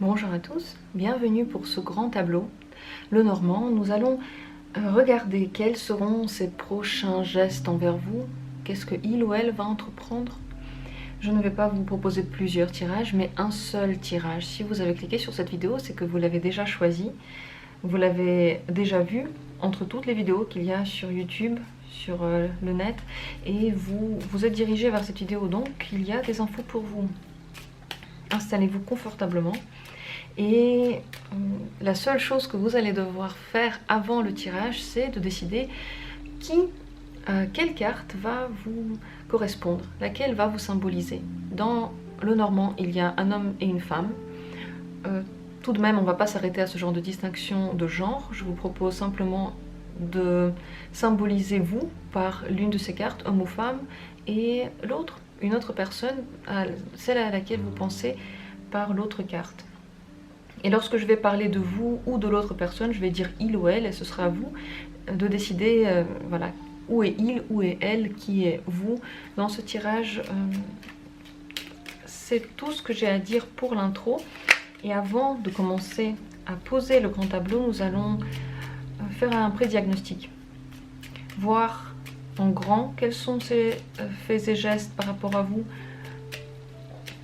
Bonjour à tous, bienvenue pour ce grand tableau, le Normand. Nous allons regarder quels seront ses prochains gestes envers vous, qu'est-ce que il ou elle va entreprendre. Je ne vais pas vous proposer plusieurs tirages, mais un seul tirage. Si vous avez cliqué sur cette vidéo, c'est que vous l'avez déjà choisi, vous l'avez déjà vu entre toutes les vidéos qu'il y a sur YouTube, sur le net, et vous êtes dirigé vers cette vidéo, donc il y a des infos pour vous. Installez-vous confortablement. Et la seule chose que vous allez devoir faire avant le tirage, c'est de décider quelle carte va vous correspondre, laquelle va vous symboliser. Dans le Normand, il y a un homme et une femme. Tout de même, on ne va pas s'arrêter à ce genre de distinction de genre. Je vous propose simplement de symboliser vous par l'une de ces cartes, homme ou femme, et l'autre, une autre personne, celle à laquelle vous pensez par l'autre carte. Et lorsque je vais parler de vous ou de l'autre personne, je vais dire il ou elle, et ce sera à vous de décider voilà, où est il, où est elle, qui est vous. Dans ce tirage, c'est tout ce que j'ai à dire pour l'intro. Et avant de commencer à poser le grand tableau, nous allons faire un pré-diagnostic. Voir en grand quels sont ses faits et gestes par rapport à vous.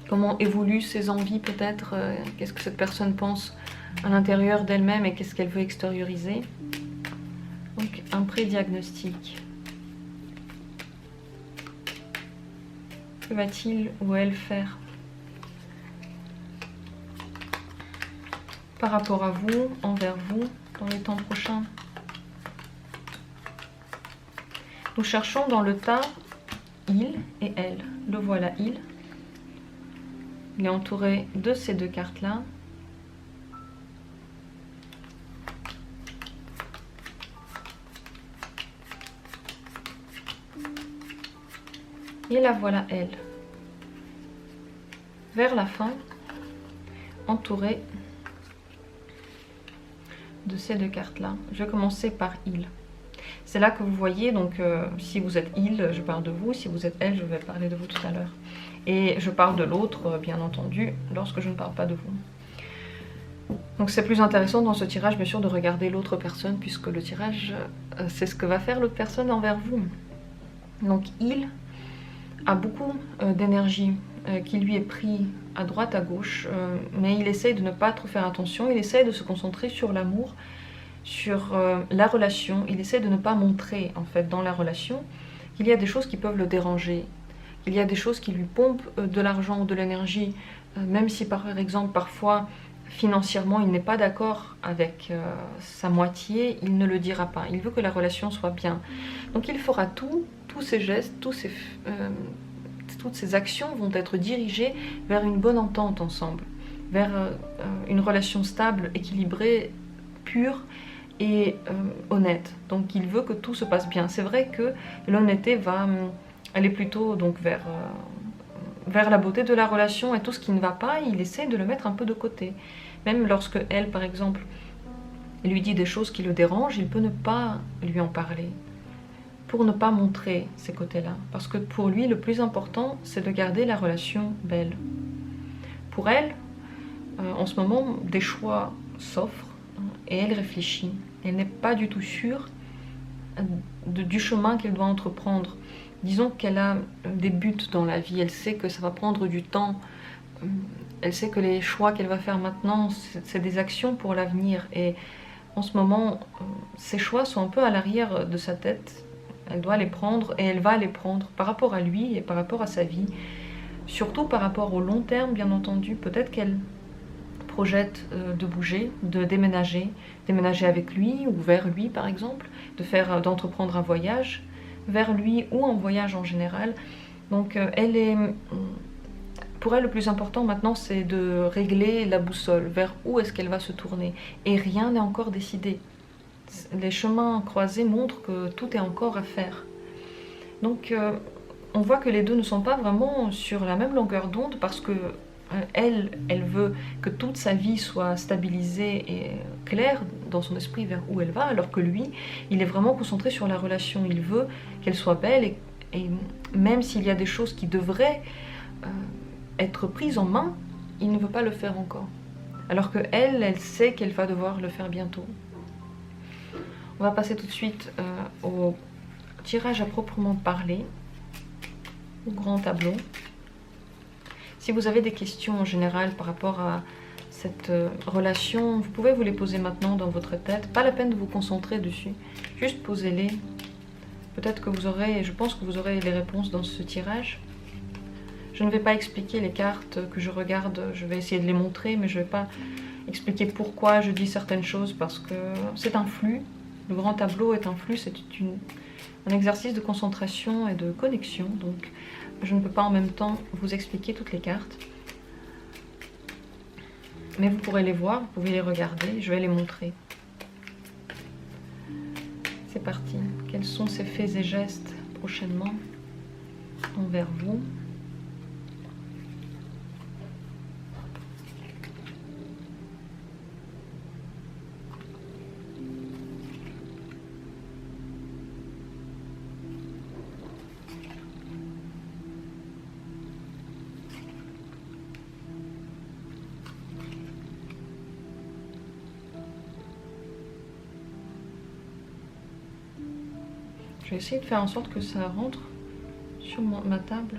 Comment évoluent ses envies peut-être, qu'est-ce que cette personne pense à l'intérieur d'elle-même et qu'est-ce qu'elle veut extérioriser. Donc un pré-diagnostic. Que va-t-il ou elle faire par rapport à vous, envers vous, dans les temps prochains? Nous cherchons dans le tas il et elle. Le voilà, il. Il est entouré de ces deux cartes-là. Et la voilà, elle. Vers la fin, entourée de ces deux cartes-là. Je vais commencer par il. C'est là que vous voyez, donc si vous êtes il, je parle de vous. Si vous êtes elle, je vais parler de vous tout à l'heure. Et je parle de l'autre, bien entendu, lorsque je ne parle pas de vous. Donc c'est plus intéressant dans ce tirage, bien sûr, de regarder l'autre personne, puisque le tirage, c'est ce que va faire l'autre personne envers vous. Donc il a beaucoup d'énergie qui lui est pris à droite, à gauche, mais il essaye de ne pas trop faire attention, il essaye de se concentrer sur l'amour, sur la relation, il essaie de ne pas montrer, en fait, dans la relation, qu'il y a des choses qui peuvent le déranger. Il y a des choses qui lui pompent de l'argent ou de l'énergie, même si par exemple parfois financièrement il n'est pas d'accord avec sa moitié, il ne le dira pas. Il veut que la relation soit bien. Donc il fera tous ses gestes, toutes ses actions vont être dirigées vers une bonne entente ensemble, vers une relation stable, équilibrée, pure et honnête. Donc il veut que tout se passe bien. C'est vrai que l'honnêteté va... Elle est plutôt donc vers la beauté de la relation, et tout ce qui ne va pas, il essaie de le mettre un peu de côté. Même lorsque elle, par exemple, lui dit des choses qui le dérangent, il peut ne pas lui en parler, pour ne pas montrer ces côtés-là. Parce que pour lui, le plus important, c'est de garder la relation belle. Pour elle, en ce moment, des choix s'offrent, et elle réfléchit. Elle n'est pas du tout sûre du chemin qu'elle doit entreprendre. Disons qu'elle a des buts dans la vie, elle sait que ça va prendre du temps, elle sait que les choix qu'elle va faire maintenant, c'est des actions pour l'avenir. Et en ce moment, ces choix sont un peu à l'arrière de sa tête. Elle doit les prendre et elle va les prendre par rapport à lui et par rapport à sa vie. Surtout par rapport au long terme, bien entendu. Peut-être qu'elle projette de bouger, de déménager avec lui ou vers lui par exemple, d'entreprendre un voyage vers lui ou en voyage en général. Donc pour elle, le plus important maintenant, c'est de régler la boussole, vers où est-ce qu'elle va se tourner. Et rien n'est encore décidé. Les chemins croisés montrent que tout est encore à faire. Donc on voit que les deux ne sont pas vraiment sur la même longueur d'onde, parce que elle veut que toute sa vie soit stabilisée et claire dans son esprit vers où elle va, alors que lui, il est vraiment concentré sur la relation. Il veut qu'elle soit belle, et même s'il y a des choses qui devraient être prises en main, il ne veut pas le faire encore. alors que elle sait qu'elle va devoir le faire bientôt. On va passer tout de suite au tirage à proprement parler, au grand tableau. Si vous avez des questions en général par rapport à cette relation, vous pouvez vous les poser maintenant dans votre tête. Pas la peine de vous concentrer dessus, juste posez-les. Peut-être que vous aurez, je pense que vous aurez les réponses dans ce tirage. Je ne vais pas expliquer les cartes que je regarde, je vais essayer de les montrer, mais je ne vais pas expliquer pourquoi je dis certaines choses parce que c'est un flux. Le grand tableau est un flux, c'est un exercice de concentration et de connexion, donc je ne peux pas en même temps vous expliquer toutes les cartes. Mais vous pourrez les voir, vous pouvez les regarder, je vais les montrer. C'est parti. Quels sont ces faits et gestes prochainement envers vous? Je vais essayer de faire en sorte que ça rentre sur ma table.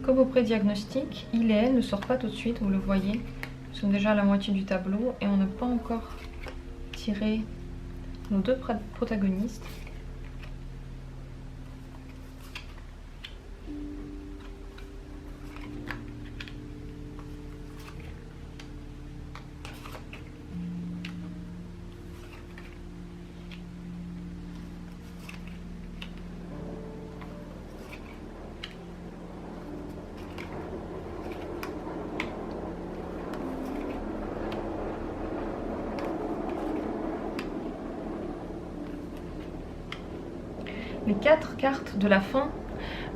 Comme au pré-diagnostic, il et elle ne sortent pas tout de suite, vous le voyez. Nous sommes déjà à la moitié du tableau et on n'a pas encore tiré nos deux protagonistes. Les 4 cartes de la fin,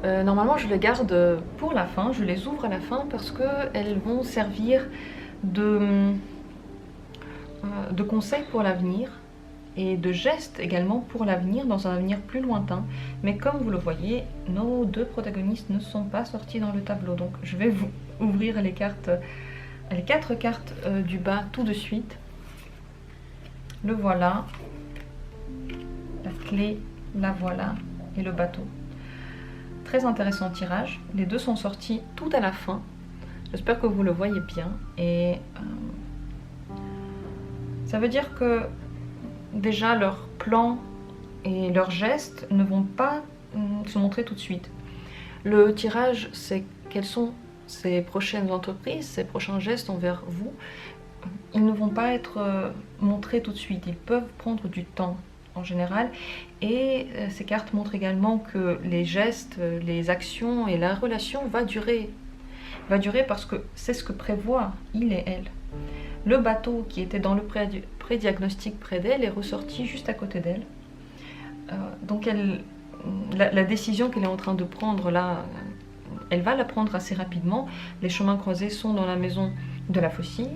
normalement je les garde pour la fin, je les ouvre à la fin parce qu'elles vont servir de conseils pour l'avenir et de gestes également pour l'avenir, dans un avenir plus lointain. Mais comme vous le voyez, nos deux protagonistes ne sont pas sortis dans le tableau, donc je vais vous ouvrir les 4 cartes du bas tout de suite. Le voilà, la clé, la voilà et le bateau. Très intéressant tirage. Les deux sont sortis tout à la fin. J'espère que vous le voyez bien. Et ça veut dire que déjà leurs plans et leurs gestes ne vont pas se montrer tout de suite. Le tirage, c'est quelles sont ces prochaines entreprises, ces prochains gestes envers vous. Ils ne vont pas être montrés tout de suite. Ils peuvent prendre du temps en général, et ces cartes montrent également que les gestes, les actions et la relation va durer parce que c'est ce que prévoit il et elle. Le bateau qui était dans le pré-diagnostic près d'elle est ressorti juste à côté d'elle. Donc la décision qu'elle est en train de prendre là, elle va la prendre assez rapidement. Les chemins croisés sont dans la maison de la faucille.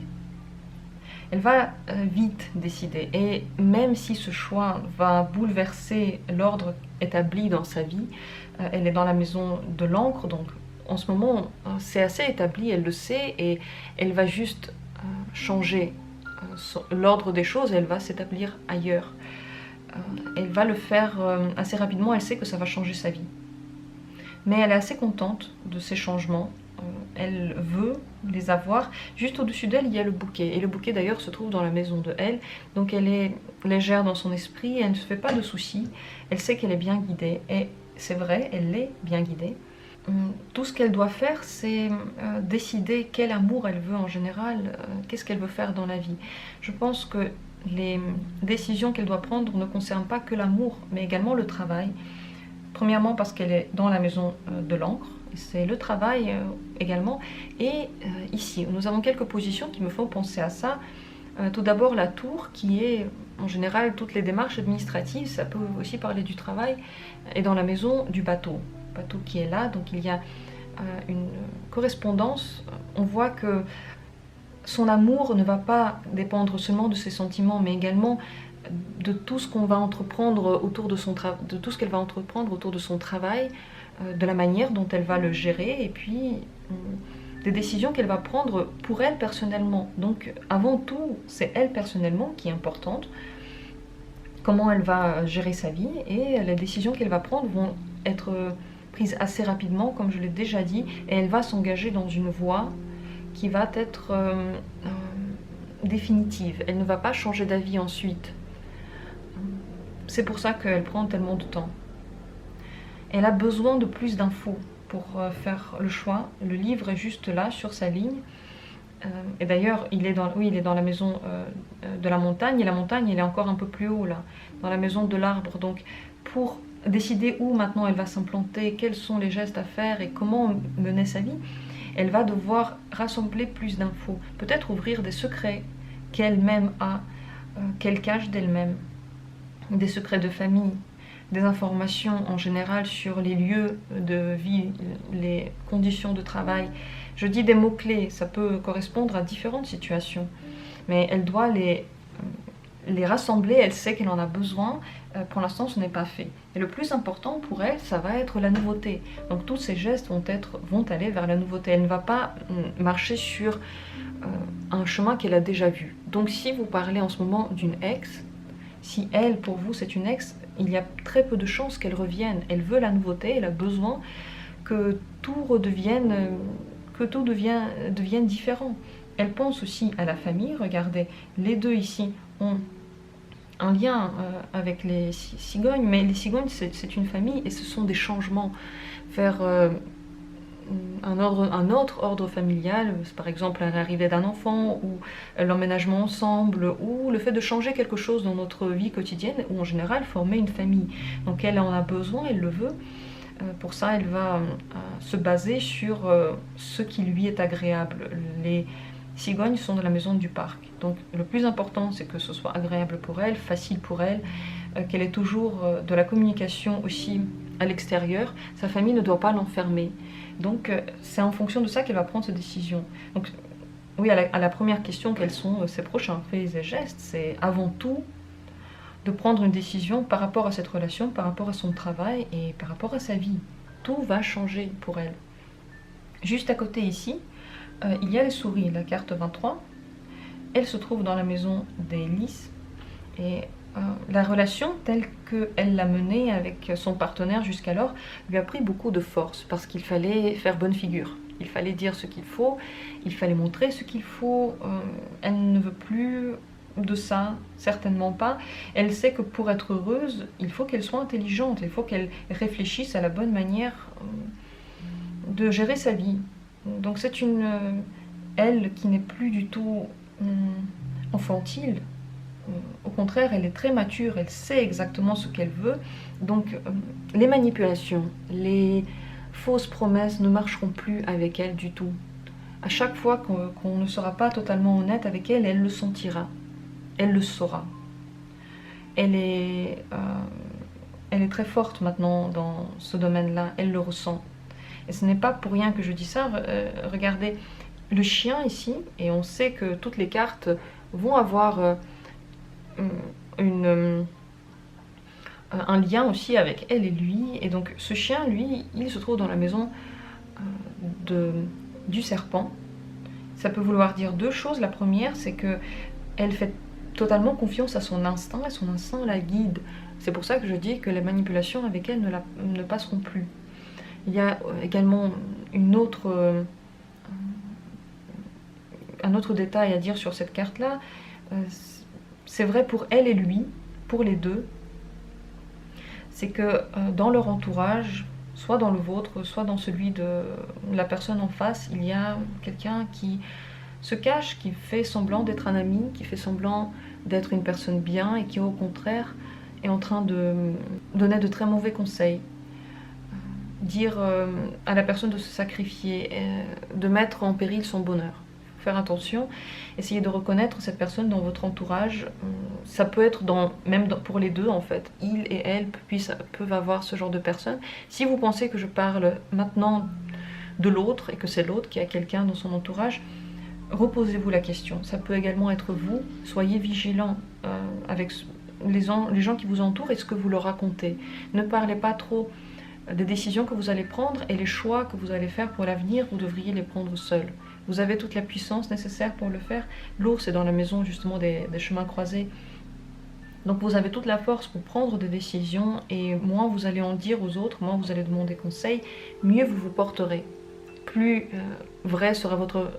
Elle va vite décider, et même si ce choix va bouleverser l'ordre établi dans sa vie, elle est dans la maison de l'encre, donc en ce moment c'est assez établi, elle le sait, et elle va juste changer l'ordre des choses, elle va s'établir ailleurs. Elle va le faire assez rapidement, elle sait que ça va changer sa vie. Mais elle est assez contente de ces changements. Elle veut les avoir. Juste au-dessus d'elle, il y a le bouquet. Et le bouquet, d'ailleurs, se trouve dans la maison de elle. Donc elle est légère dans son esprit, elle ne se fait pas de soucis. Elle sait qu'elle est bien guidée. Et c'est vrai, elle est bien guidée. tout ce qu'elle doit faire, c'est décider quel amour elle veut en général, qu'est-ce qu'elle veut faire dans la vie. Je pense que les décisions qu'elle doit prendre ne concernent pas que l'amour, mais également le travail. Premièrement parce qu'elle est dans la maison de l'encre, c'est le travail également. Et ici, nous avons quelques positions qui me font penser à ça. Tout d'abord la tour, qui est en général toutes les démarches administratives, ça peut aussi parler du travail, et dans la maison du bateau qui est là, donc il y a une correspondance. On voit que son amour ne va pas dépendre seulement de ses sentiments, mais également de tout ce qu'on va entreprendre autour de son travail, de tout ce qu'elle va entreprendre autour de son travail, de la manière dont elle va le gérer, et puis des décisions qu'elle va prendre pour elle personnellement. Donc avant tout, c'est elle personnellement qui est importante, comment elle va gérer sa vie, et les décisions qu'elle va prendre vont être prises assez rapidement, comme je l'ai déjà dit, et elle va s'engager dans une voie qui va être définitive. Elle ne va pas changer d'avis ensuite. C'est pour ça qu'elle prend tellement de temps. Elle a besoin de plus d'infos pour faire le choix. Le livre est juste là, sur sa ligne. Et d'ailleurs, il est dans la maison de la montagne, et la montagne, elle est encore un peu plus haut, là, dans la maison de l'arbre. Donc, pour décider où maintenant elle va s'implanter, quels sont les gestes à faire et comment mener sa vie, elle va devoir rassembler plus d'infos. Peut-être ouvrir des secrets qu'elle-même a, qu'elle cache d'elle-même. Des secrets de famille, des informations en général sur les lieux de vie, les conditions de travail. Je dis des mots-clés, ça peut correspondre à différentes situations, mais elle doit les rassembler, elle sait qu'elle en a besoin. Pour l'instant, ce n'est pas fait. Et le plus important pour elle, ça va être la nouveauté. Donc tous ces gestes vont aller vers la nouveauté. Elle ne va pas marcher sur un chemin qu'elle a déjà vu. Donc si vous parlez en ce moment d'une ex, si elle, pour vous, c'est une ex, il y a très peu de chances qu'elle revienne. Elle veut la nouveauté, elle a besoin que tout redevienne, devienne différent. Elle pense aussi à la famille. Regardez, les deux ici ont un lien avec les cigognes, mais les cigognes, c'est une famille, et ce sont des changements vers un autre ordre familial, par exemple l'arrivée d'un enfant, ou l'emménagement ensemble, ou le fait de changer quelque chose dans notre vie quotidienne, ou en général former une famille. Donc elle en a besoin, elle le veut. Pour ça, elle va se baser sur ce qui lui est agréable. Les cigognes sont de la maison du parc. Donc le plus important, c'est que ce soit agréable pour elle, facile pour elle, qu'elle ait toujours de la communication aussi à l'extérieur. Sa famille ne doit pas l'enfermer. Donc c'est en fonction de ça qu'elle va prendre ses décisions. Donc oui, à la première question, quels sont ses prochains faits et gestes, c'est avant tout de prendre une décision par rapport à cette relation, par rapport à son travail et par rapport à sa vie. Tout va changer pour elle. Juste à côté ici, il y a les souris, la carte 23. Elle se trouve dans la maison des lys, et la relation telle qu'elle l'a menée avec son partenaire jusqu'alors lui a pris beaucoup de force, parce qu'il fallait faire bonne figure. Il fallait dire ce qu'il faut, il fallait montrer ce qu'il faut. Elle ne veut plus de ça, certainement pas. Elle sait que pour être heureuse, il faut qu'elle soit intelligente, il faut qu'elle réfléchisse à la bonne manière de gérer sa vie. Donc c'est elle qui n'est plus du tout enfantile. Au contraire, elle est très mature, elle sait exactement ce qu'elle veut. Donc les manipulations, les fausses promesses ne marcheront plus avec elle du tout. À chaque fois qu'on ne sera pas totalement honnête avec elle, elle le sentira, elle le saura. Elle est très forte maintenant dans ce domaine-là, elle le ressent. Et ce n'est pas pour rien que je dis ça. Regardez le chien ici, et on sait que toutes les cartes vont avoir un lien aussi avec elle et lui. Et donc ce chien, lui, il se trouve dans la maison du serpent. Ça peut vouloir dire deux choses. La première, c'est que elle fait totalement confiance à son instinct, et son instinct la guide. C'est pour ça que je dis que les manipulations avec elle ne passeront plus. Il y a également un autre détail à dire sur cette carte-là. C'est vrai pour elle et lui, pour les deux. C'est que dans leur entourage, soit dans le vôtre, soit dans celui de la personne en face, il y a quelqu'un qui se cache, qui fait semblant d'être un ami, qui fait semblant d'être une personne bien et qui au contraire est en train de donner de très mauvais conseils. Dire à la personne de se sacrifier, de mettre en péril son bonheur. Faire attention, essayez de reconnaître cette personne dans votre entourage. Ça peut être pour les deux en fait. Il et elle peuvent avoir ce genre de personne. Si vous pensez que je parle maintenant de l'autre et que c'est l'autre qui a quelqu'un dans son entourage, reposez-vous la question. Ça peut également être vous. Soyez vigilant avec les gens qui vous entourent et ce que vous leur racontez. Ne parlez pas trop des décisions que vous allez prendre et les choix que vous allez faire pour l'avenir, vous devriez les prendre seul. Vous avez toute la puissance nécessaire pour le faire. L'ours est dans la maison justement des chemins croisés. Donc vous avez toute la force pour prendre des décisions et moins vous allez en dire aux autres, moins vous allez demander conseil, mieux vous vous porterez. Plus vraie sera votre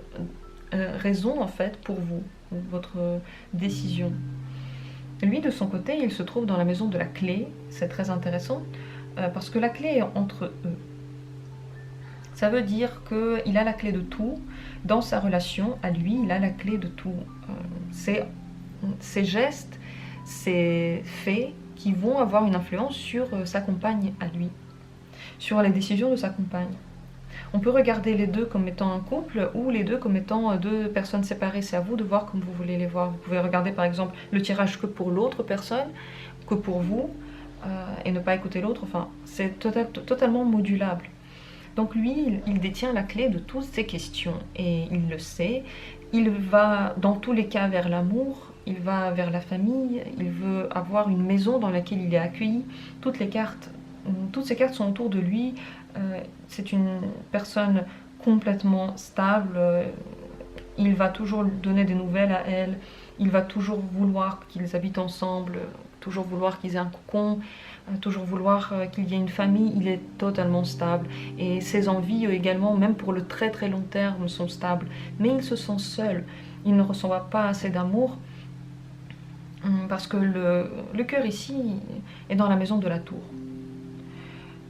raison en fait pour vous, votre décision. Lui de son côté, il se trouve dans la maison de la clé, c'est très intéressant. Parce que la clé est entre eux. Ça veut dire qu'il a la clé de tout. Dans sa relation, à lui, il a la clé de tout. Ses gestes, ses faits qui vont avoir une influence sur sa compagne à lui, sur les décisions de sa compagne. On peut regarder les deux comme étant un couple ou les deux comme étant deux personnes séparées. C'est à vous de voir comme vous voulez les voir. Vous pouvez regarder par exemple le tirage que pour l'autre personne, que pour vous. Et ne pas écouter l'autre, enfin, c'est totalement modulable. Donc lui, il détient la clé de toutes ces questions et il le sait. Il va dans tous les cas vers l'amour, il va vers la famille, il veut avoir une maison dans laquelle il est accueilli. Toutes ces cartes sont autour de lui. C'est une personne complètement stable. Il va toujours donner des nouvelles à elle. Il va toujours vouloir qu'ils habitent ensemble, toujours vouloir qu'ils aient un cocon, toujours vouloir qu'il y ait une famille. Il est totalement stable. Et ses envies également, même pour le très très long terme, sont stables. Mais il se sent seul. Il ne ressent pas assez d'amour parce que le cœur ici est dans la maison de la tour.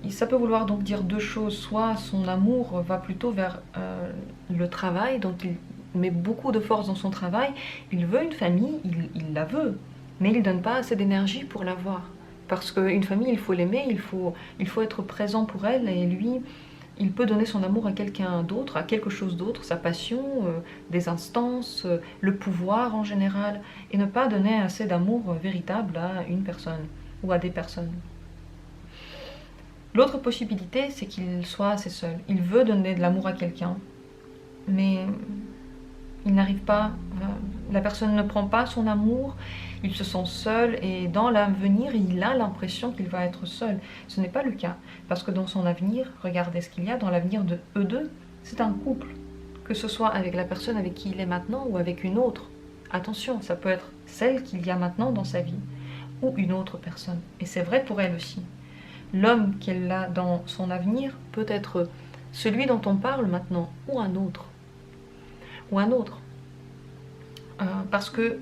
Ça peut vouloir donc dire deux choses. Soit son amour va plutôt vers le travail, donc il met beaucoup de force dans son travail. Il veut une famille, il la veut, mais il ne donne pas assez d'énergie pour l'avoir. Parce qu'une famille, il faut l'aimer, il faut être présent pour elle, et lui, il peut donner son amour à quelqu'un d'autre, à quelque chose d'autre, sa passion, des instances, le pouvoir en général, et ne pas donner assez d'amour véritable à une personne ou à des personnes. L'autre possibilité, c'est qu'il soit assez seul. Il veut donner de l'amour à quelqu'un, mais il n'arrive pas, la personne ne prend pas son amour, il se sent seul et dans l'avenir, il a l'impression qu'il va être seul. Ce n'est pas le cas, parce que dans son avenir, regardez ce qu'il y a dans l'avenir de eux deux, c'est un couple, que ce soit avec la personne avec qui il est maintenant ou avec une autre. Attention, ça peut être celle qu'il y a maintenant dans sa vie ou une autre personne, et c'est vrai pour elle aussi. L'homme qu'elle a dans son avenir peut être celui dont on parle maintenant ou un autre. Parce qu'il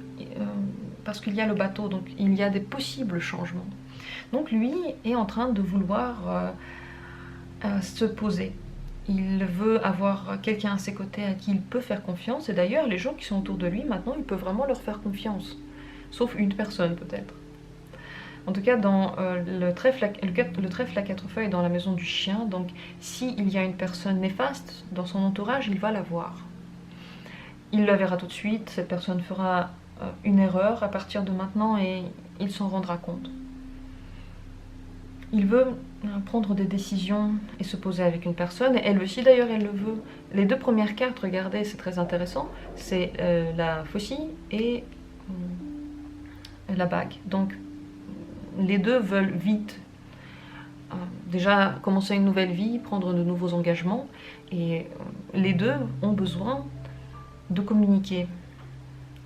y a le bateau, donc il y a des possibles changements. Donc lui est en train de vouloir se poser. Il veut avoir quelqu'un à ses côtés à qui il peut faire confiance, et d'ailleurs les gens qui sont autour de lui maintenant, il peut vraiment leur faire confiance, sauf une personne peut-être. En tout cas, dans le trèfle à 4 feuilles dans la maison du chien, donc s'il y a une personne néfaste dans son entourage, il va la voir. Il la verra tout de suite, cette personne fera une erreur à partir de maintenant et il s'en rendra compte. Il veut prendre des décisions et se poser avec une personne, et elle aussi d'ailleurs, elle le veut. Les deux premières cartes, regardez, c'est très intéressant, c'est la faucille et la bague. Donc, les deux veulent vite déjà commencer une nouvelle vie, prendre de nouveaux engagements, et les deux ont besoin de communiquer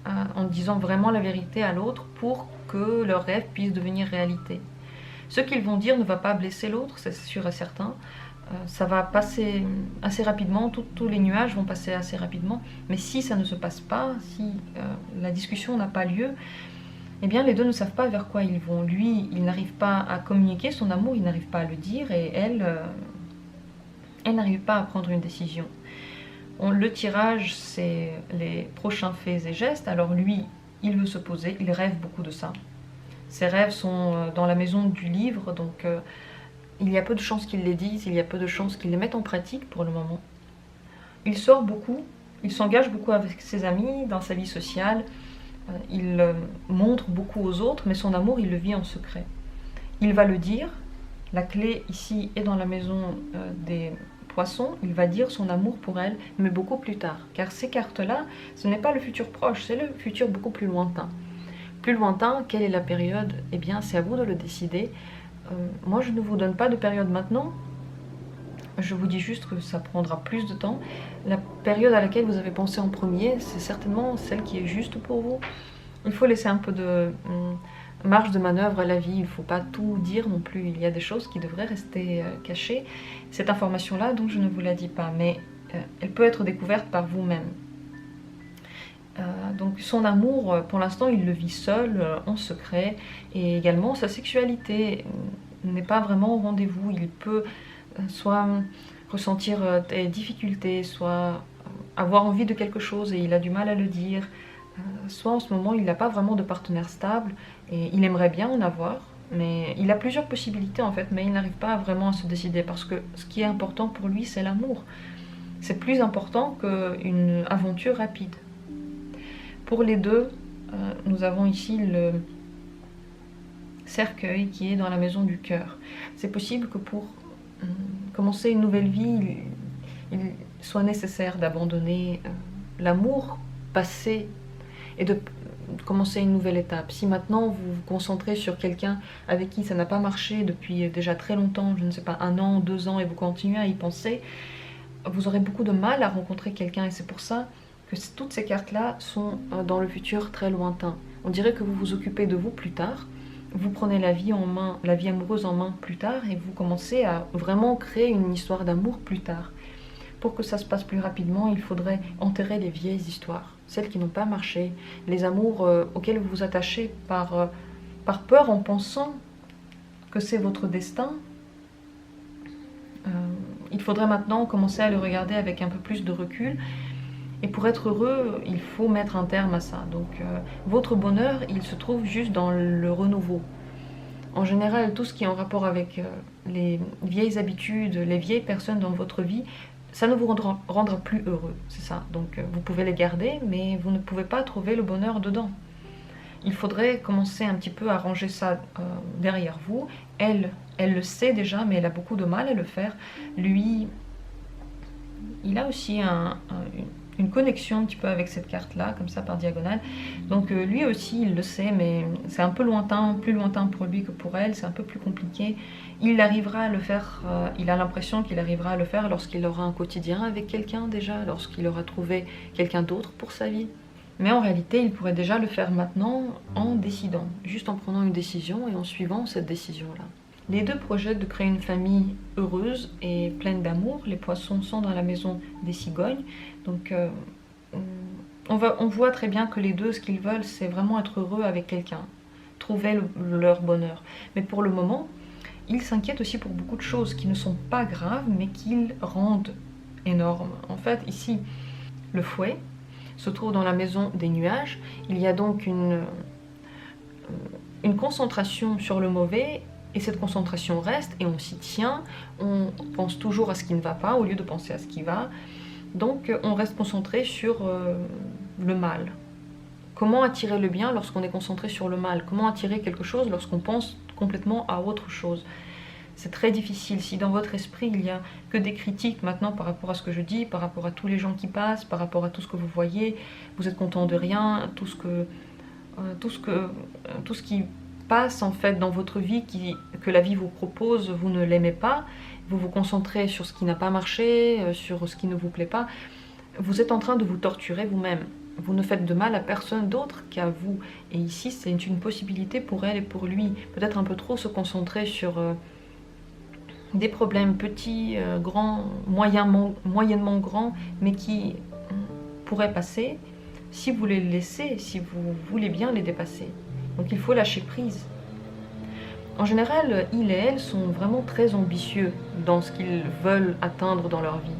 en disant vraiment la vérité à l'autre pour que leur rêve puisse devenir réalité. Ce qu'ils vont dire ne va pas blesser l'autre, c'est sûr et certain. Ça va passer assez rapidement, tous les nuages vont passer assez rapidement, mais si ça ne se passe pas, si la discussion n'a pas lieu, eh bien les deux ne savent pas vers quoi ils vont. Lui, il n'arrive pas à communiquer son amour, il n'arrive pas à le dire, et elle n'arrive pas à prendre une décision. Le tirage, c'est les prochains faits et gestes. Alors lui, il veut se poser, il rêve beaucoup de ça. Ses rêves sont dans la maison du livre, donc il y a peu de chances qu'il les dise, il y a peu de chances qu'il les mette en pratique pour le moment. Il sort beaucoup, il s'engage beaucoup avec ses amis, dans sa vie sociale, il montre beaucoup aux autres, mais son amour, il le vit en secret. Il va le dire, la clé ici est dans la maison des poissons, il va dire son amour pour elle, mais beaucoup plus tard. Car ces cartes-là, ce n'est pas le futur proche, c'est le futur beaucoup plus lointain. Plus lointain, quelle est la période? Eh bien, c'est à vous de le décider. Moi, je ne vous donne pas de période maintenant. Je vous dis juste que ça prendra plus de temps. La période à laquelle vous avez pensé en premier, c'est certainement celle qui est juste pour vous. Il faut laisser un peu de marge de manœuvre à la vie. Il ne faut pas tout dire non plus. Il y a des choses qui devraient rester cachées. Cette information-là, donc je ne vous la dis pas, mais elle peut être découverte par vous-même. Donc son amour, pour l'instant, il le vit seul, en secret. Et également, sa sexualité n'est pas vraiment au rendez-vous. Il peut soit ressentir des difficultés, soit avoir envie de quelque chose et il a du mal à le dire, soit en ce moment il n'a pas vraiment de partenaire stable et il aimerait bien en avoir, mais il a plusieurs possibilités en fait, mais il n'arrive pas vraiment à se décider parce que ce qui est important pour lui c'est l'amour. C'est plus important qu'une aventure rapide. Pour les deux, nous avons ici le cercueil qui est dans la maison du cœur. C'est possible que pour commencer une nouvelle vie, il soit nécessaire d'abandonner l'amour passé et de commencer une nouvelle étape. Si maintenant vous vous concentrez sur quelqu'un avec qui ça n'a pas marché depuis déjà très longtemps, je ne sais pas, 1 an, 2 ans, et vous continuez à y penser, vous aurez beaucoup de mal à rencontrer quelqu'un et c'est pour ça que toutes ces cartes-là sont dans le futur très lointain. On dirait que vous vous occupez de vous plus tard. Vous prenez la vie en main, la vie amoureuse en main plus tard et vous commencez à vraiment créer une histoire d'amour plus tard. Pour que ça se passe plus rapidement, il faudrait enterrer les vieilles histoires, celles qui n'ont pas marché, les amours auxquels vous vous attachez par peur en pensant que c'est votre destin. Il faudrait maintenant commencer à le regarder avec un peu plus de recul. Et pour être heureux, il faut mettre un terme à ça. Donc votre bonheur, il se trouve juste dans le renouveau. En général, tout ce qui est en rapport avec les vieilles habitudes, les vieilles personnes dans votre vie, ça ne vous rendra plus heureux, c'est ça. Donc vous pouvez les garder, mais vous ne pouvez pas trouver le bonheur dedans. Il faudrait commencer un petit peu à ranger ça derrière vous. Elle le sait déjà, mais elle a beaucoup de mal à le faire. Lui, il a aussi une connexion un petit peu avec cette carte-là, comme ça par diagonale. Donc lui aussi, il le sait, mais c'est un peu lointain, plus lointain pour lui que pour elle, c'est un peu plus compliqué. Il arrivera à le faire, il a l'impression qu'il arrivera à le faire lorsqu'il aura un quotidien avec quelqu'un déjà, lorsqu'il aura trouvé quelqu'un d'autre pour sa vie. Mais en réalité, il pourrait déjà le faire maintenant en décidant, juste en prenant une décision et en suivant cette décision-là. Les deux projettent de créer une famille heureuse et pleine d'amour. Les poissons sont dans la maison des cigognes. Donc on voit très bien que les deux, ce qu'ils veulent, c'est vraiment être heureux avec quelqu'un. Trouver leur bonheur. Mais pour le moment, ils s'inquiètent aussi pour beaucoup de choses qui ne sont pas graves, mais qu'ils rendent énormes. En fait, ici, le fouet se trouve dans la maison des nuages. Il y a donc une concentration sur le mauvais. Et cette concentration reste et on s'y tient, on pense toujours à ce qui ne va pas au lieu de penser à ce qui va. Donc on reste concentré sur le mal. Comment attirer le bien lorsqu'on est concentré sur le mal? Comment attirer quelque chose lorsqu'on pense complètement à autre chose? C'est très difficile. Si dans votre esprit il n'y a que des critiques maintenant par rapport à ce que je dis, par rapport à tous les gens qui passent, par rapport à tout ce que vous voyez, vous êtes content de rien, tout ce qui passe en fait dans votre vie, que la vie vous propose, vous ne l'aimez pas, vous vous concentrez sur ce qui n'a pas marché, sur ce qui ne vous plaît pas, vous êtes en train de vous torturer vous-même. Vous ne faites de mal à personne d'autre qu'à vous. Et ici, c'est une possibilité pour elle et pour lui. Peut-être un peu trop se concentrer sur des problèmes petits, grands, moyennement grands, mais qui pourraient passer si vous les laissez, si vous voulez bien les dépasser. Donc il faut lâcher prise. En général, il et elle sont vraiment très ambitieux dans ce qu'ils veulent atteindre dans leur vie.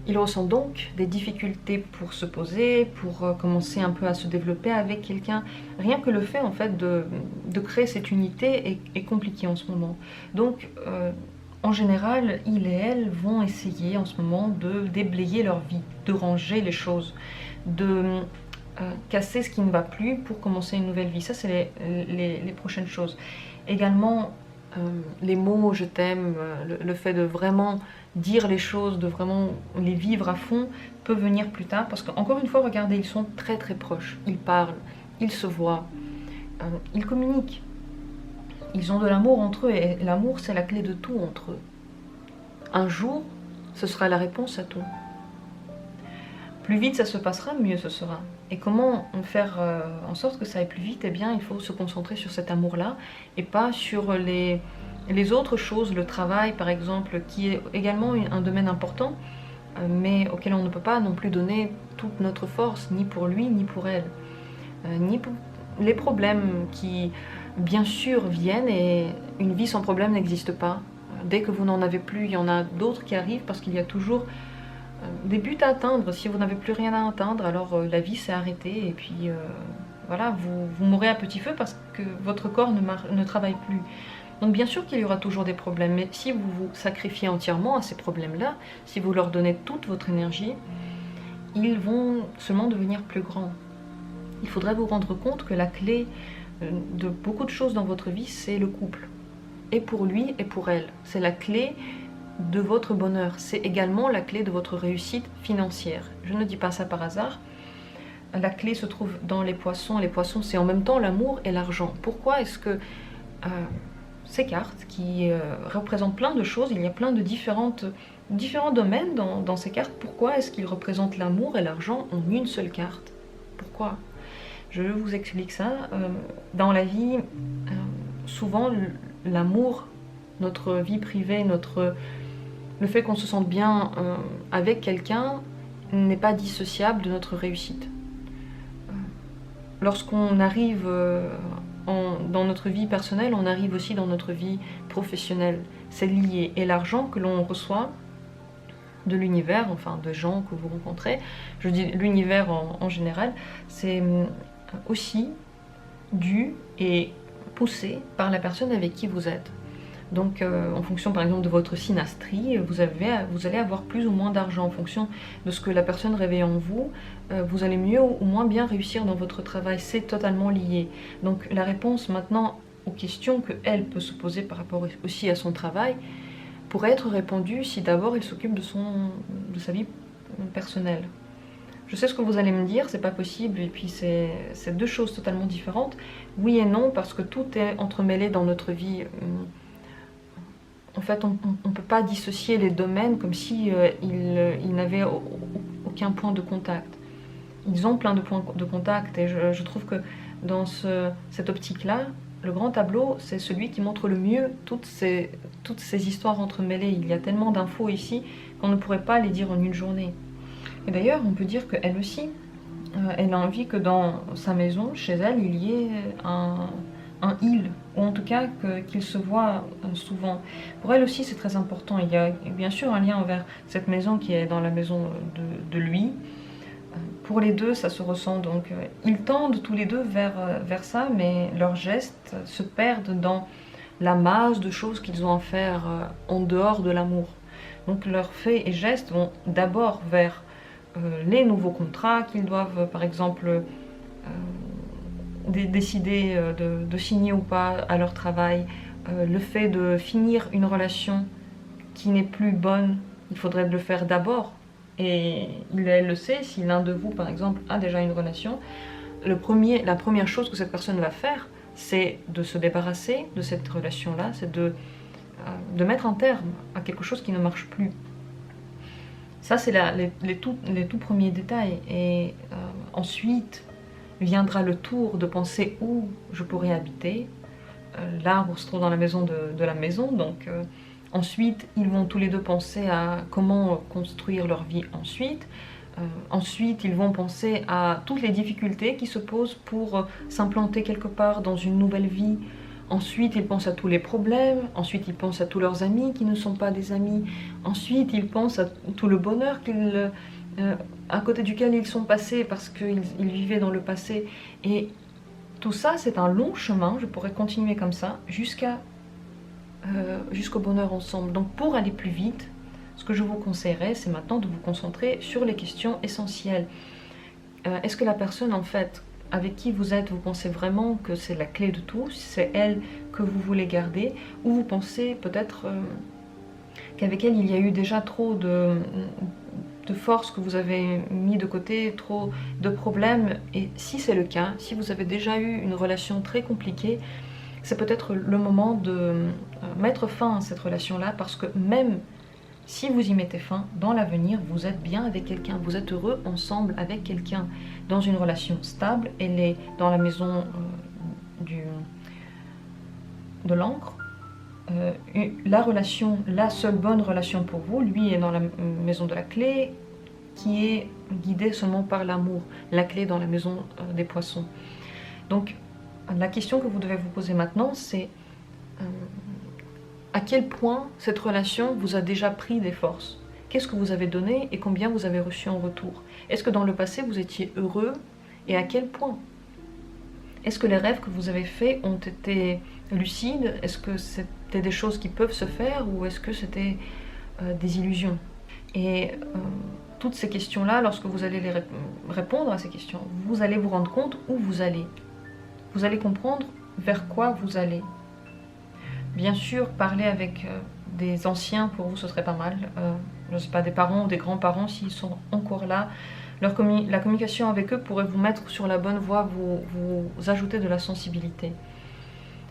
Ils ressentent donc des difficultés pour se poser, pour commencer un peu à se développer avec quelqu'un. Rien que le fait en fait de créer cette unité est compliqué en ce moment. Donc en général, il et elle vont essayer en ce moment de déblayer leur vie, de ranger les choses, de casser ce qui ne va plus pour commencer une nouvelle vie. Ça, c'est les prochaines choses. Également, les mots « je t'aime », le fait de vraiment dire les choses, de vraiment les vivre à fond, peut venir plus tard. Parce qu'encore une fois, regardez, ils sont très très proches. Ils parlent, ils se voient, ils communiquent. Ils ont de l'amour entre eux et l'amour, c'est la clé de tout entre eux. Un jour, ce sera la réponse à tout. Plus vite ça se passera, mieux ce sera. Et comment faire en sorte que ça aille plus vite? Eh bien, il faut se concentrer sur cet amour-là et pas sur les autres choses, le travail par exemple, qui est également un domaine important, mais auquel on ne peut pas non plus donner toute notre force, ni pour lui, ni pour elle. Ni pour les problèmes qui, bien sûr, viennent, et une vie sans problème n'existe pas. Dès que vous n'en avez plus, il y en a d'autres qui arrivent parce qu'il y a toujours des buts à atteindre. Si vous n'avez plus rien à atteindre, alors la vie s'est arrêtée et puis voilà, vous mourrez à petit feu parce que votre corps ne travaille plus. Donc bien sûr qu'il y aura toujours des problèmes, mais si vous vous sacrifiez entièrement à ces problèmes-là, si vous leur donnez toute votre énergie, ils vont seulement devenir plus grands. Il faudrait vous rendre compte que la clé de beaucoup de choses dans votre vie, c'est le couple. Et pour lui et pour elle. C'est la clé de votre bonheur. C'est également la clé de votre réussite financière. Je ne dis pas ça par hasard. La clé se trouve dans les poissons. Les poissons, c'est en même temps l'amour et l'argent. Pourquoi est-ce que ces cartes qui représentent plein de choses, il y a plein de différents domaines dans ces cartes, pourquoi est-ce qu'ils représentent l'amour et l'argent en une seule carte? Pourquoi? Je vous explique ça. Dans la vie, souvent, l'amour, notre vie privée, le fait qu'on se sente bien avec quelqu'un n'est pas dissociable de notre réussite. Lorsqu'on arrive dans notre vie personnelle, on arrive aussi dans notre vie professionnelle. C'est lié. Et l'argent que l'on reçoit de l'univers, enfin de gens que vous rencontrez, je dis l'univers en général, c'est aussi dû et poussé par la personne avec qui vous êtes. Donc en fonction par exemple de votre synastrie, vous allez avoir plus ou moins d'argent en fonction de ce que la personne réveille en vous. Vous allez mieux ou moins bien réussir dans votre travail, c'est totalement lié. Donc la réponse maintenant aux questions qu'elle peut se poser par rapport aussi à son travail pourrait être répondue si d'abord elle s'occupe de sa vie personnelle. Je sais ce que vous allez me dire, c'est pas possible, et puis c'est deux choses totalement différentes. Oui et non, parce que tout est entremêlé dans notre vie. En fait, on ne peut pas dissocier les domaines comme si ils n'avaient aucun point de contact. Ils ont plein de points de contact, et je trouve que dans cette optique-là, le grand tableau, c'est celui qui montre le mieux toutes ces histoires entremêlées. Il y a tellement d'infos ici qu'on ne pourrait pas les dire en une journée. Et d'ailleurs, on peut dire qu'elle aussi, elle a envie que dans sa maison, chez elle, il y ait un il, ou en tout cas qu'il se voit souvent. Pour elle aussi, c'est très important. Il y a bien sûr un lien envers cette maison qui est dans la maison de lui. Pour les deux, ça se ressent. Donc, ils tendent tous les deux vers ça, mais leurs gestes se perdent dans la masse de choses qu'ils ont à faire en dehors de l'amour. Donc, leurs faits et gestes vont d'abord vers les nouveaux contrats qu'ils doivent, par exemple, décider de signer ou pas à leur travail, le fait de finir une relation qui n'est plus bonne, il faudrait le faire d'abord. Et elle le sait, si l'un de vous, par exemple, a déjà une relation, la première chose que cette personne va faire, c'est de se débarrasser de cette relation-là, c'est de mettre un terme à quelque chose qui ne marche plus. Ça, c'est les tout premiers détails. Et ensuite viendra le tour de penser où je pourrais habiter. L'arbre se trouve dans la maison de la maison, donc ensuite ils vont tous les deux penser à comment construire leur vie ensuite. Ensuite, ils vont penser à toutes les difficultés qui se posent pour s'implanter quelque part dans une nouvelle vie. Ensuite, ils pensent à tous les problèmes. Ensuite, ils pensent à tous leurs amis qui ne sont pas des amis. Ensuite, ils pensent à tout le bonheur à côté duquel ils sont passés parce qu'ils vivaient dans le passé. Et tout ça, c'est un long chemin. Je pourrais continuer comme ça jusqu'au bonheur ensemble. Donc, pour aller plus vite, ce que je vous conseillerais, c'est maintenant de vous concentrer sur les questions essentielles. Est-ce que la personne, en fait, avec qui vous êtes, vous pensez vraiment que c'est la clé de tout, c'est elle que vous voulez garder, ou vous pensez peut-être qu'avec elle, il y a eu déjà trop de force que vous avez mis de côté, trop de problèmes, et si c'est le cas, si vous avez déjà eu une relation très compliquée, c'est peut-être le moment de mettre fin à cette relation-là, parce que même si vous y mettez fin, dans l'avenir, vous êtes bien avec quelqu'un, vous êtes heureux ensemble avec quelqu'un, dans une relation stable. Elle est dans la maison de l'encre. La seule bonne relation pour vous, lui est dans la maison de la clé, qui est guidée seulement par l'amour. La clé dans la maison des poissons. Donc, la question que vous devez vous poser maintenant, c'est à quel point cette relation vous a déjà pris des forces? Qu'est-ce que vous avez donné et combien vous avez reçu en retour? Est-ce que dans le passé vous étiez heureux et à quel point? Est-ce que les rêves que vous avez faits ont été lucides? Est-ce que c'était des choses qui peuvent se faire ou est-ce que c'était des illusions? Et toutes ces questions-là, lorsque vous allez répondre à ces questions, vous allez vous rendre compte où vous allez. Vous allez comprendre vers quoi vous allez. Bien sûr, parler avec des anciens, pour vous, ce serait pas mal. Je ne sais pas, des parents ou des grands-parents, s'ils sont encore là. La communication avec eux pourrait vous mettre sur la bonne voie, vous ajouter de la sensibilité.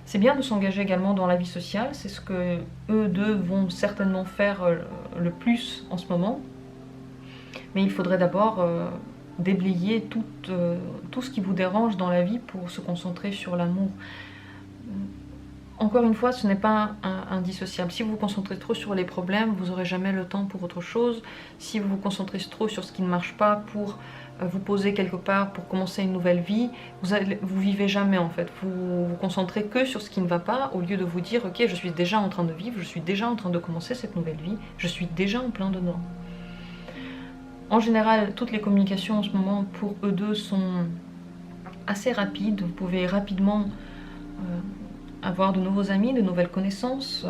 C'est bien de s'engager également dans la vie sociale. C'est ce que eux deux vont certainement faire le plus en ce moment. Mais il faudrait d'abord déblayer tout ce qui vous dérange dans la vie pour se concentrer sur l'amour. Encore une fois, ce n'est pas indissociable. Si vous vous concentrez trop sur les problèmes, vous n'aurez jamais le temps pour autre chose. Si vous vous concentrez trop sur ce qui ne marche pas pour vous poser quelque part, pour commencer une nouvelle vie, vous vivez jamais en fait. Vous vous concentrez que sur ce qui ne va pas, au lieu de vous dire « Ok, je suis déjà en train de vivre, je suis déjà en train de commencer cette nouvelle vie, je suis déjà en plein dedans. » En général, toutes les communications en ce moment pour eux deux sont assez rapides. Vous pouvez rapidement avoir de nouveaux amis, de nouvelles connaissances.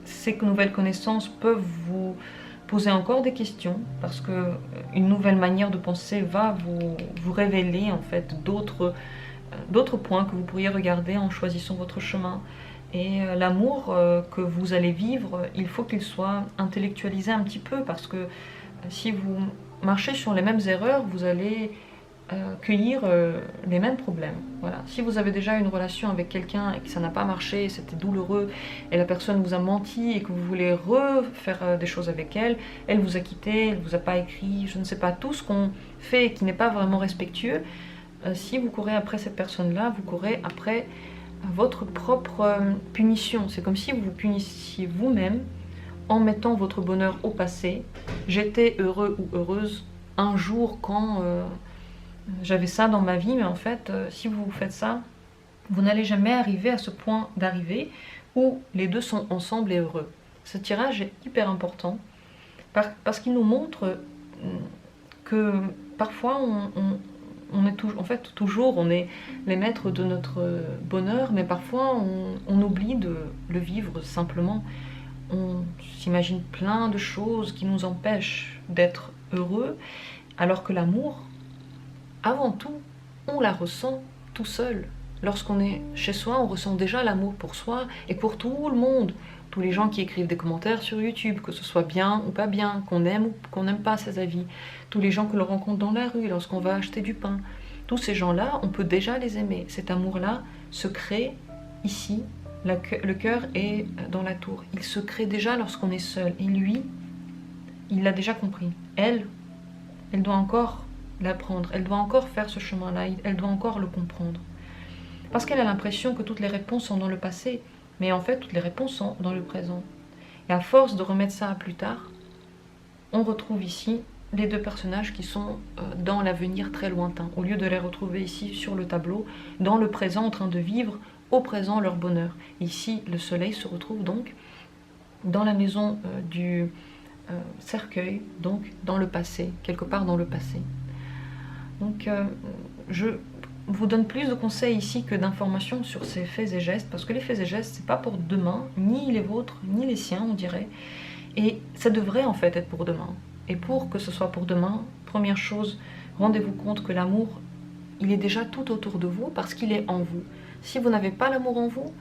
Ces nouvelles connaissances peuvent vous poser encore des questions parce que une nouvelle manière de penser va vous révéler en fait d'autres points que vous pourriez regarder en choisissant votre chemin. Et l'amour que vous allez vivre, il faut qu'il soit intellectualisé un petit peu parce que si vous marchez sur les mêmes erreurs, vous allez cueillir les mêmes problèmes. Voilà. Si vous avez déjà une relation avec quelqu'un et que ça n'a pas marché, c'était douloureux, et la personne vous a menti et que vous voulez refaire des choses avec elle, elle vous a quitté, elle vous a pas écrit, je ne sais pas, tout ce qu'on fait et qui n'est pas vraiment respectueux, si vous courez après cette personne-là, vous courez après votre propre punition. C'est comme si vous vous punissiez vous-même en mettant votre bonheur au passé. J'étais heureux ou heureuse un jour quand j'avais ça dans ma vie, mais en fait, si vous faites ça, vous n'allez jamais arriver à ce point d'arrivée où les deux sont ensemble et heureux. Ce tirage est hyper important parce qu'il nous montre que parfois on est toujours on est les maîtres de notre bonheur, mais parfois on oublie de le vivre simplement. On s'imagine plein de choses qui nous empêchent d'être heureux, alors que l'amour, avant tout, on la ressent tout seul. Lorsqu'on est chez soi, on ressent déjà l'amour pour soi et pour tout le monde. Tous les gens qui écrivent des commentaires sur YouTube, que ce soit bien ou pas bien, qu'on aime ou qu'on n'aime pas ses avis. Tous les gens que l'on rencontre dans la rue, lorsqu'on va acheter du pain. Tous ces gens-là, on peut déjà les aimer. Cet amour-là se crée ici. Le cœur est dans la tour. Il se crée déjà lorsqu'on est seul. Et lui, il l'a déjà compris. Elle doit encore l'apprendre. Elle doit encore faire ce chemin-là. Elle doit encore le comprendre. Parce qu'elle a l'impression que toutes les réponses sont dans le passé. Mais en fait, toutes les réponses sont dans le présent. Et à force de remettre ça à plus tard, on retrouve ici les deux personnages qui sont dans l'avenir très lointain, au lieu de les retrouver ici sur le tableau, dans le présent en train de vivre au présent leur bonheur. Ici, le soleil se retrouve donc dans la maison du cercueil, donc dans le passé, quelque part dans le passé. Donc je vous donne plus de conseils ici que d'informations sur ces faits et gestes, parce que les faits et gestes, c'est pas pour demain, ni les vôtres, ni les siens, on dirait, et ça devrait en fait être pour demain. Et pour que ce soit pour demain, première chose, rendez-vous compte que l'amour, il est déjà tout autour de vous parce qu'il est en vous. Si vous n'avez pas l'amour en vous,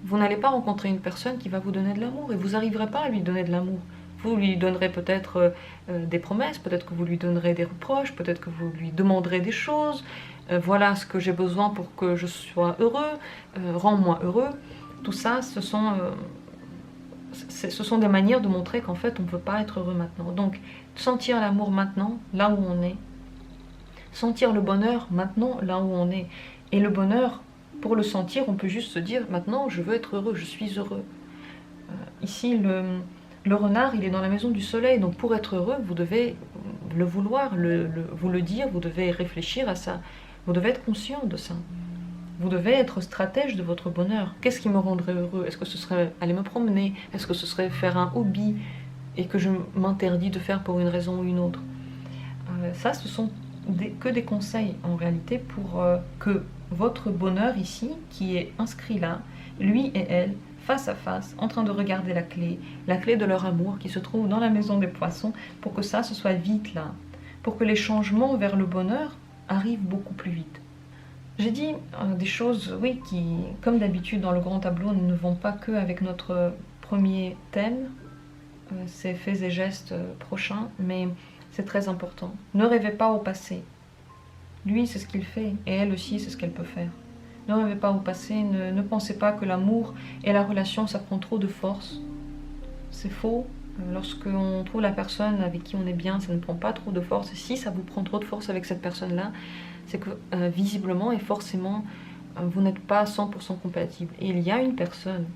vous n'allez pas rencontrer une personne qui va vous donner de l'amour et vous n'arriverez pas à lui donner de l'amour. Vous lui donnerez peut-être des promesses, peut-être que vous lui donnerez des reproches, peut-être que vous lui demanderez des choses. Voilà ce que j'ai besoin pour que je sois heureux, rends-moi heureux. Tout ça, ce sont des manières de montrer qu'en fait on ne peut pas être heureux maintenant. Donc sentir l'amour maintenant, là où on est. Sentir le bonheur maintenant, là où on est. Et le bonheur, pour le sentir, on peut juste se dire maintenant je veux être heureux, je suis heureux. Ici le renard, il est dans la maison du soleil, donc pour être heureux, vous devez le vouloir, vous le dire, vous devez réfléchir à ça, vous devez être conscient de ça. Vous devez être stratège de votre bonheur. Qu'est-ce qui me rendrait heureux? Est-ce que ce serait aller me promener? Est-ce que ce serait faire un hobby et que je m'interdis de faire pour une raison ou une autre? Ça, ce sont que des conseils en réalité pour que votre bonheur ici, qui est inscrit là, lui et elle, face à face, en train de regarder la clé de leur amour qui se trouve dans la maison des poissons, pour que ça, ce soit vite là, pour que les changements vers le bonheur arrivent beaucoup plus vite. J'ai dit des choses, oui, qui, comme d'habitude dans le grand tableau, ne vont pas que avec notre premier thème, ces faits et gestes prochains, mais c'est très important. Ne rêvez pas au passé. Lui, c'est ce qu'il fait, et elle aussi, c'est ce qu'elle peut faire. Ne rêvez pas au passé, ne pensez pas que l'amour et la relation, ça prend trop de force. C'est faux. Lorsqu'on trouve la personne avec qui on est bien, ça ne prend pas trop de force. Et si ça vous prend trop de force avec cette personne-là, c'est que visiblement et forcément, vous n'êtes pas 100% compatible. Et il y a une personne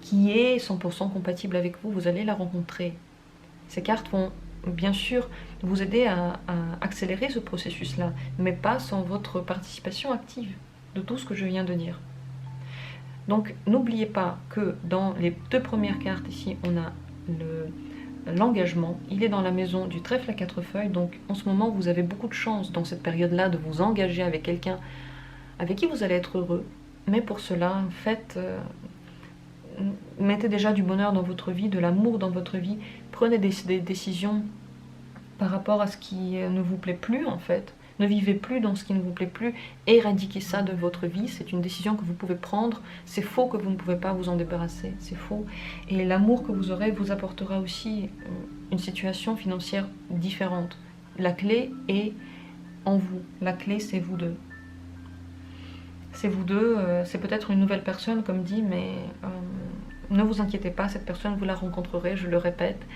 qui est 100% compatible avec vous, vous allez la rencontrer. Ces cartes vont bien sûr vous aider à accélérer ce processus-là, mais pas sans votre participation active de tout ce que je viens de dire. Donc n'oubliez pas que dans les deux premières cartes ici, on a l'engagement, il est dans la maison du trèfle à 4 feuilles, donc en ce moment vous avez beaucoup de chance dans cette période-là de vous engager avec quelqu'un avec qui vous allez être heureux, mais pour cela, mettez déjà du bonheur dans votre vie, de l'amour dans votre vie, prenez des décisions par rapport à ce qui ne vous plaît plus en fait. Ne vivez plus dans ce qui ne vous plaît plus, éradiquez ça de votre vie, c'est une décision que vous pouvez prendre, c'est faux que vous ne pouvez pas vous en débarrasser, c'est faux. Et l'amour que vous aurez vous apportera aussi une situation financière différente. La clé est en vous, la clé c'est vous deux. C'est vous deux, c'est peut-être une nouvelle personne comme dit, mais ne vous inquiétez pas, cette personne vous la rencontrerez, je le répète.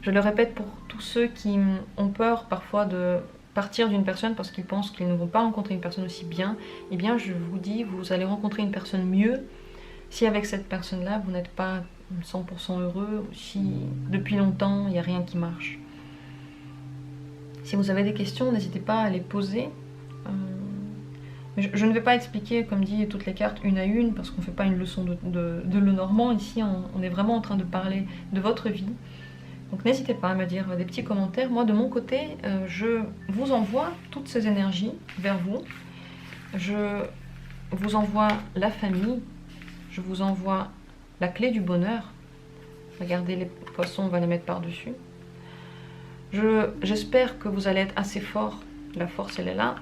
Je le répète pour tous ceux qui ont peur parfois de partir d'une personne parce qu'ils pensent qu'ils ne vont pas rencontrer une personne aussi bien, eh bien je vous dis, vous allez rencontrer une personne mieux si avec cette personne-là, vous n'êtes pas 100% heureux, ou si depuis longtemps, il n'y a rien qui marche. Si vous avez des questions, n'hésitez pas à les poser. Je ne vais pas expliquer, comme dit, toutes les cartes une à une, parce qu'on ne fait pas une leçon de Lenormand. Ici, on est vraiment en train de parler de votre vie. Donc n'hésitez pas à me dire des petits commentaires. Moi, de mon côté, je vous envoie toutes ces énergies vers vous. Je vous envoie la famille. Je vous envoie la clé du bonheur. Regardez les poissons, on va les mettre par-dessus. J'espère que vous allez être assez fort. La force, elle est là.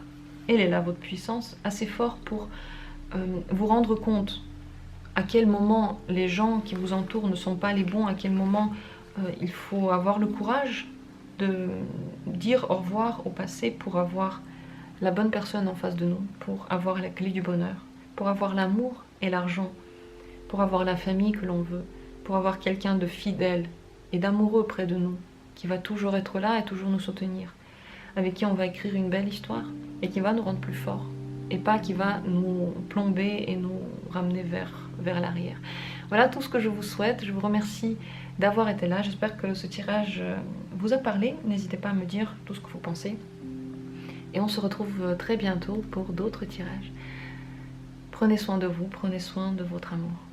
Elle est là, votre puissance. Assez fort pour vous rendre compte à quel moment les gens qui vous entourent ne sont pas les bons, à quel moment il faut avoir le courage de dire au revoir au passé pour avoir la bonne personne en face de nous, pour avoir la clé du bonheur, pour avoir l'amour et l'argent, pour avoir la famille que l'on veut, pour avoir quelqu'un de fidèle et d'amoureux près de nous, qui va toujours être là et toujours nous soutenir, avec qui on va écrire une belle histoire et qui va nous rendre plus forts, et pas qui va nous plomber et nous ramener vers l'arrière. Voilà tout ce que je vous souhaite. Je vous remercie d'avoir été là. J'espère que ce tirage vous a parlé. N'hésitez pas à me dire tout ce que vous pensez. Et on se retrouve très bientôt pour d'autres tirages. Prenez soin de vous, prenez soin de votre amour.